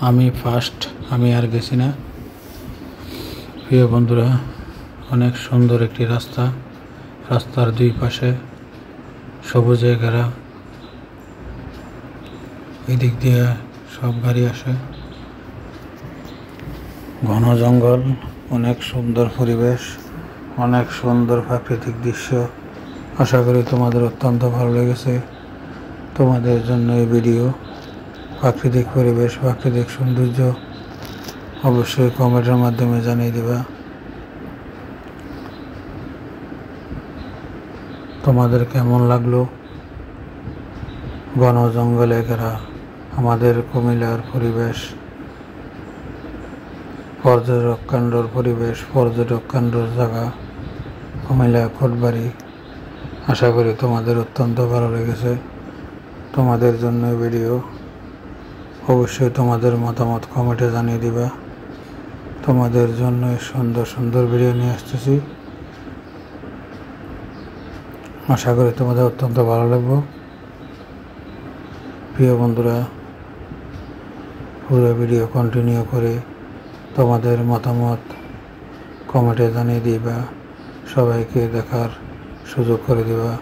আমি আর গেছি না। প্রিয় বন্ধুরা, অনেক সুন্দর একটি রাস্তা, রাস্তার দুই পাশে সবুজে ঘেরা, এদিক দিয়ে সব গাড়ি আসে, ঘন জঙ্গল, অনেক সুন্দর পরিবেশ, অনেক সুন্দর প্রাকৃতিক দৃশ্য। আশা করি তোমাদের অত্যন্ত ভালো লেগেছে। তোমাদের জন্য এই ভিডিও। প্রাকৃতিক পরিবেশ, প্রাকৃতিক সৌন্দর্য অবশ্যই কমেন্টের মাধ্যমে জানিয়ে দেবা। তোমাদের কেমন লাগলো ঘন জঙ্গলে ঘেরা আমাদের কুমিল্লার পরিবেশ, পর্যটক কেন্দ্রের পরিবেশ, পর্যটক কেন্দ্রের জায়গা কুমিল্লা কোটবাড়ি। আশা করি তোমাদের অত্যন্ত ভালো লেগেছে। তোমাদের জন্য ভিডিও। অবশ্যই তোমাদের মতামত কমেন্টে জানিয়ে দিবা। তোমাদের জন্য সুন্দর সুন্দর ভিডিও নিয়ে আসতেছি। আশা করি তোমাদের অত্যন্ত ভালো লাগবে। প্রিয় বন্ধুরা, পুরো ভিডিও কন্টিনিউ করে তোমাদের মতামত কমেন্টে জানিয়ে দিবা। সবাইকে দেখার সুযোগ করে দিবা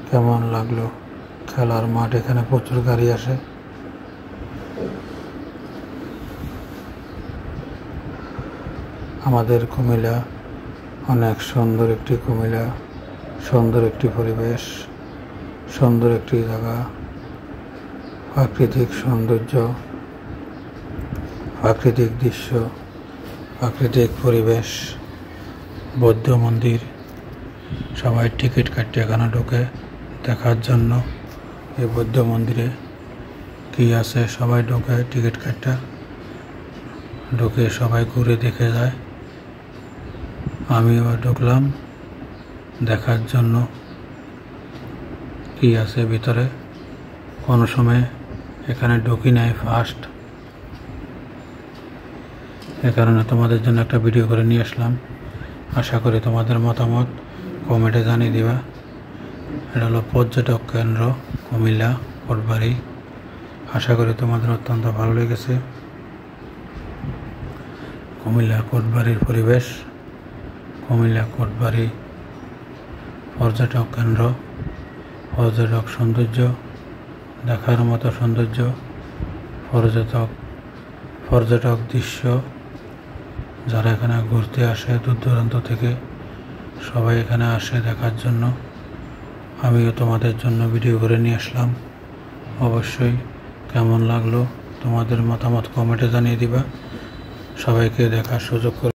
কেমন লাগলো খেলার মাঠ। এখানে প্রচুর গাড়ি আসে। আমাদের কুমিল্লা অনেক সুন্দর একটি কুমিল্লা, সুন্দর একটি পরিবেশ, সুন্দর একটি জায়গা, প্রাকৃতিক সৌন্দর্য, প্রাকৃতিক দৃশ্য, প্রাকৃতিক পরিবেশ, বৌদ্ধ মন্দির। সবাই টিকিট কাটতে এখানে ঢোকে দেখার জন্য এই বৌদ্ধ মন্দিরে কি আছে। সবাই ঢোকে টিকিট কাটতে, ঢুকে সবাই ঘুরে দেখে যায়। আমিও ঢুকলাম দেখার জন্য কি আছে ভিতরে। কোনো সময় এখানে ঢুকি নাই, ফার্স্ট। এ কারণে তোমাদের জন্য একটা ভিডিও করে নিয়ে আসলাম। আশা করি তোমাদের মতামত কমেন্টে জানিয়ে দিবা। এটা হলো পর্যটক কেন্দ্র কুমিল্লা কোটবাড়ি। আশা করি তোমাদের অত্যন্ত ভালো লেগেছে। কুমিল্লা কোটবাড়ির পরিবেশ, কুমিল্লা কোটবাড়ি পর্যটক কেন্দ্র, পর্যটক সৌন্দর্য, দেখার মতো সৌন্দর্য, পর্যটক দৃশ্য। যারা এখানে ঘুরতে আসে দূর দূরান্ত থেকে, সবাই এখানে আসে দেখার জন্য। আমিও তোমাদের জন্য ভিডিও করে নিয়ে আসলাম। অবশ্যই কেমন লাগলো তোমাদের মতামত কমেন্টে জানিয়ে দিবা। সবাইকে দেখার সুযোগ করে